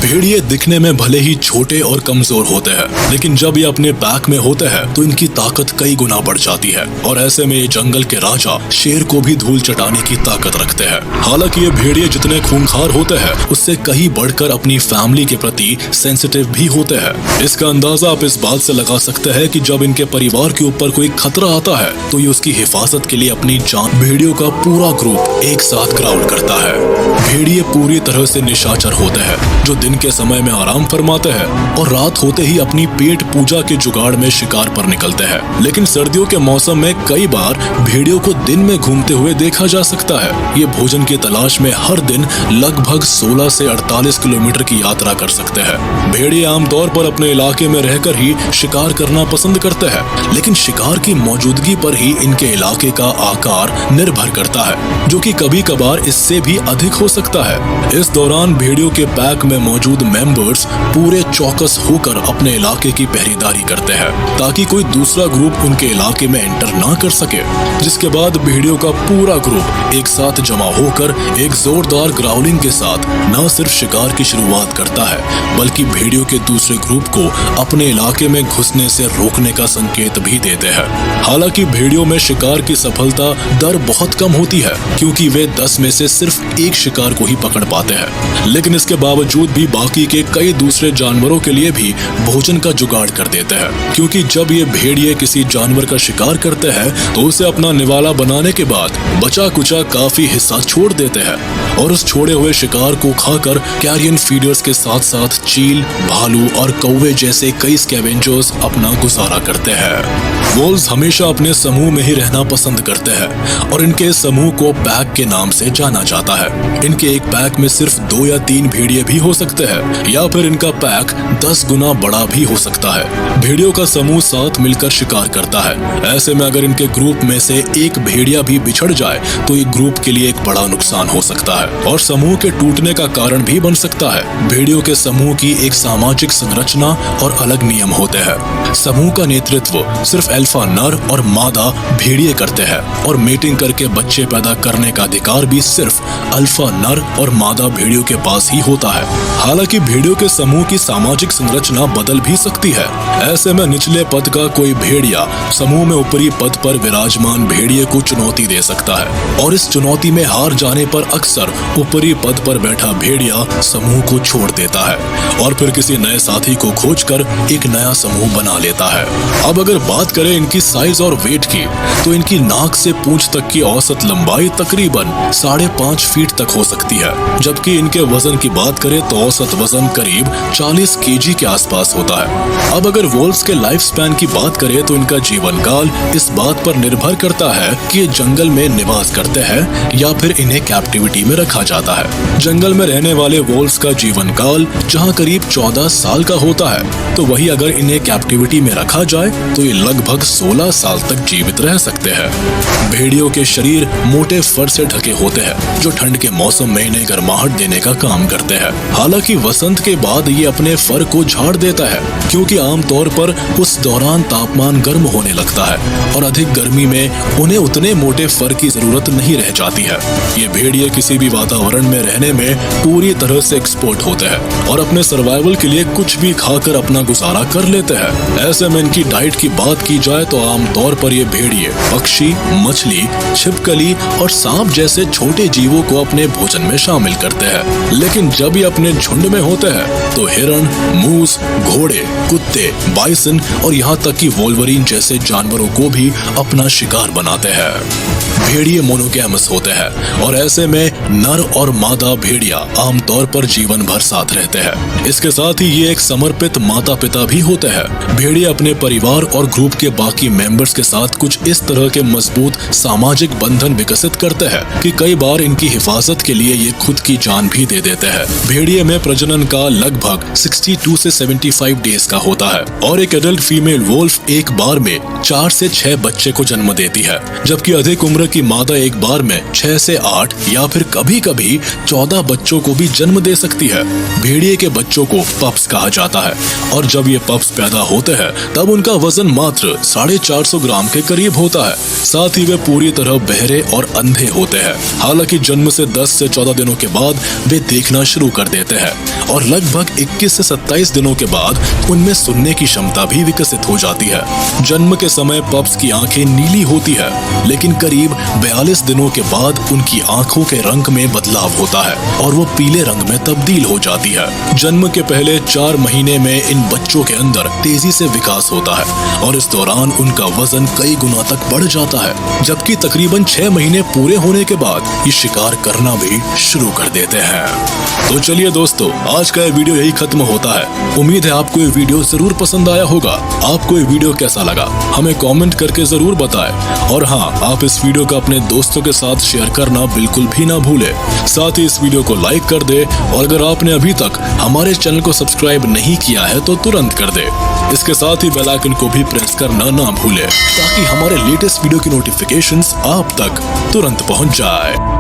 भेड़िए दिखने में भले ही छोटे और कमजोर होते हैं, लेकिन जब ये अपने पैक में होते हैं तो इनकी ताकत कई गुना बढ़ जाती है और ऐसे में ये जंगल के राजा शेर को भी धूल चटाने की ताकत रखते हैं। हालांकि ये भेड़िए जितने खूंखार होते हैं उससे कहीं बढ़कर अपनी फैमिली के प्रति सेंसिटिव भी होते हैं। इसका अंदाजा आप इस बात से लगा सकते हैं कि जब इनके परिवार के ऊपर कोई खतरा आता है तो ये उसकी हिफाजत के लिए अपनी जान भेड़ियों का पूरा ग्रुप एक साथ क्राउड करता है। भेड़िए पूरी तरह से निशाचर होते हैं जो दिन के समय में आराम फरमाते हैं और रात होते ही अपनी पेट पूजा के जुगाड़ में शिकार पर निकलते हैं। लेकिन सर्दियों के मौसम में कई बार भेड़ियों को दिन में घूमते हुए देखा जा सकता है। ये भोजन की तलाश में हर दिन लगभग 16 से 48 किलोमीटर की यात्रा कर सकते हैं। भेड़िए आमतौर पर अपने इलाके में रहकर ही शिकार करना पसंद करते हैं, लेकिन शिकार की मौजूदगी पर ही इनके इलाके का आकार निर्भर करता है, जो कि कभी कभार इससे भी अधिक हो सकता है। इस दौरान भेड़ियों के पैक में मौजूद मेंबर्स पूरे चौकस होकर अपने इलाके की पहरेदारी करते हैं ताकि कोई दूसरा ग्रुप उनके इलाके में एंटर ना कर सके। जिसके बाद भेड़ियों का पूरा ग्रुप एक साथ जमा होकर एक जोरदार ग्राउलिंग के साथ न सिर्फ शिकार की शुरुआत करता है बल्कि भेड़ियों के दूसरे ग्रुप को अपने इलाके में घुसने से रोकने का संकेत भी देते हैं। हालांकि भेड़ियों में शिकार की सफलता दर बहुत कम होती है क्योंकि वे 10 में से सिर्फ एक शिकार को ही पकड़ पाते हैं, लेकिन इसके बावजूद भी बाकी के कई दूसरे जानवरों के लिए भी भोजन का जुगाड़ कर देते हैं। क्योंकि जब ये भेड़िए किसी जानवर का शिकार करते हैं तो उसे अपना निवाला बनाने के बाद बचा कुचा काफी हिस्सा छोड़ देते हैं और उस छोड़े हुए शिकार को खाकर कैरियन फीडर्स के साथ साथ चील, भालू और कौवे जैसे कई स्कैवेंजर्स अपना गुजारा करते हैं। वोल्स हमेशा अपने समूह में ही रहना पसंद करते हैं और इनके समूह को पैक के नाम से जाना जाता है। इनके एक पैक में सिर्फ 2 या 3 भेड़िए भी हो सकते हैं या फिर इनका पैक 10 गुना बड़ा भी हो सकता है। भेड़ियों का समूह साथ मिलकर शिकार करता है। ऐसे में अगर इनके ग्रुप में से एक भेड़िया भी बिछड़ जाए तो ये ग्रुप के लिए एक बड़ा नुकसान हो सकता है और समूह के टूटने का कारण भी बन सकता है। भेड़ियों के समूह की एक सामाजिक संरचना और अलग नियम होते हैं। समूह का नेतृत्व सिर्फ अल्फा नर और मादा भेड़िए करते हैं और मेटिंग करके बच्चे पैदा करने का अधिकार भी सिर्फ अल्फा नर और मादा भेड़ियों के पास ही होता है। हालांकि भेड़ियों के समूह की सामाजिक संरचना बदल भी सकती है। ऐसे में निचले पद का कोई भेड़िया समूह में ऊपरी पद पर विराजमान भेड़िए को चुनौती दे सकता है और इस चुनौती में हार जाने पर अक्सर ऊपरी पद पर बैठा भेड़िया समूह को छोड़ देता है और फिर किसी नए साथी को खोजकर एक नया समूह बना लेता है। अब अगर बात करें इनकी साइज और वेट की तो इनकी नाक से पूंछ तक की औसत लंबाई तकरीबन 5.5 फीट तक हो सकती है, जबकि इनके वजन की बात करें तो औसत वजन करीब 40 केजी के आसपास होता है। अब अगर वोल्व्स के लाइफ स्पैन की बात करें तो इनका जीवन काल इस बात पर निर्भर करता है कि ये जंगल में निवास करते हैं या फिर इन्हें कैप्टिविटी में रखा जाता है। जंगल में रहने वाले वोल्व्स का जीवन काल जहां करीब 14 साल का होता है, तो वही अगर इन्हें कैप्टिविटी में रखा जाए तो ये लगभग 16 साल तक जीवित रह सकते हैं। भेड़ियों के शरीर मोटे फर से ढके होते हैं जो ठंड के मौसम में इन्हें गर्माहट देने का काम करते हैं। हालांकि वसंत के बाद ये अपने फर को झाड़ देता है क्योंकि आमतौर पर उस दौरान तापमान गर्म होने लगता है और अधिक गर्मी में उन्हें उतने मोटे फर की जरूरत नहीं रह जाती है। ये भेड़िए किसी भी वातावरण में रहने में पूरी तरह से एक्सपर्ट होते हैं और अपने सर्वाइवल के लिए कुछ भी खाकर अपना गुजारा कर लेते हैं। ऐसे में इनकी डाइट की बात की जाए तो आमतौर पर ये भेड़िए पक्षी, मछली, छिपकली और सांप जैसे छोटे जीवों को अपने भोजन में शामिल करते हैं। लेकिन जब ये अपने झुंड में होते हैं तो हिरण, मूस, घोड़े, कुत्ते, बाइसन और यहाँ तक कि वोल्वरीन जैसे जानवरों को भी अपना शिकार बनाते हैं। भेड़िए मोनोगैमस होते हैं और ऐसे में नर और मादा भेड़िया आमतौर पर जीवन भर साथ रहते हैं। इसके साथ ही ये एक समर्पित माता पिता भी होते हैं। भेड़िए अपने परिवार और ग्रुप के बाकी मेंबर्स के साथ कुछ इस तरह के मजबूत सामाजिक बंधन विकसित करते हैं कि कई बार इनकी हिफाजत के लिए ये खुद की जान भी दे देते हैं। भेड़िए में प्रजनन काल लगभग 62 से 75 डेज का होता है और एक एडल्ट फीमेल वोल्फ एक बार में 4 से 6 बच्चे को जन्म देती है, जबकि अधिक उम्र कि मादा एक बार में 6 से 8 या फिर कभी कभी 14 बच्चों को भी जन्म दे सकती है। भेड़िए के बच्चों को पप्स कहा जाता है और जब ये पप्स पैदा होते हैं तब उनका वजन मात्र 450 ग्राम के करीब होता है। साथ ही वे पूरी तरह बहरे और अंधे होते हैं। हालांकि जन्म से 10 से 14 दिनों के बाद वे देखना शुरू कर देते हैं और लगभग 21 से 27 दिनों के बाद उनमें सुनने की क्षमता भी विकसित हो जाती है। जन्म के समय पप्स की आंखें नीली होती है, लेकिन करीब 42 दिनों के बाद उनकी आंखों के रंग में बदलाव होता है और वो पीले रंग में तब्दील हो जाती है। जन्म के पहले 4 महीने में इन बच्चों के अंदर तेजी से विकास होता है और इस दौरान उनका वजन कई गुना तक बढ़ जाता है, जबकि तकरीबन 6 महीने पूरे होने के बाद ये शिकार करना भी शुरू कर देते हैं। तो चलिए दोस्तों, आज का ये वीडियो यही खत्म होता है। उम्मीद है आपको ये वीडियो जरूर पसंद आया होगा। आपको ये वीडियो कैसा लगा हमें कमेंट करके जरूर बताएं और हाँ, आप इस वीडियो को अपने दोस्तों के साथ शेयर करना बिल्कुल भी ना भूलें। साथ ही इस वीडियो को लाइक कर दे और अगर आपने अभी तक हमारे चैनल को सब्सक्राइब नहीं किया है तो तुरंत कर दे। इसके साथ ही बेल आइकन को भी प्रेस करना ना भूलें ताकि हमारे लेटेस्ट वीडियो की नोटिफिकेशंस आप तक तुरंत पहुंच जाए।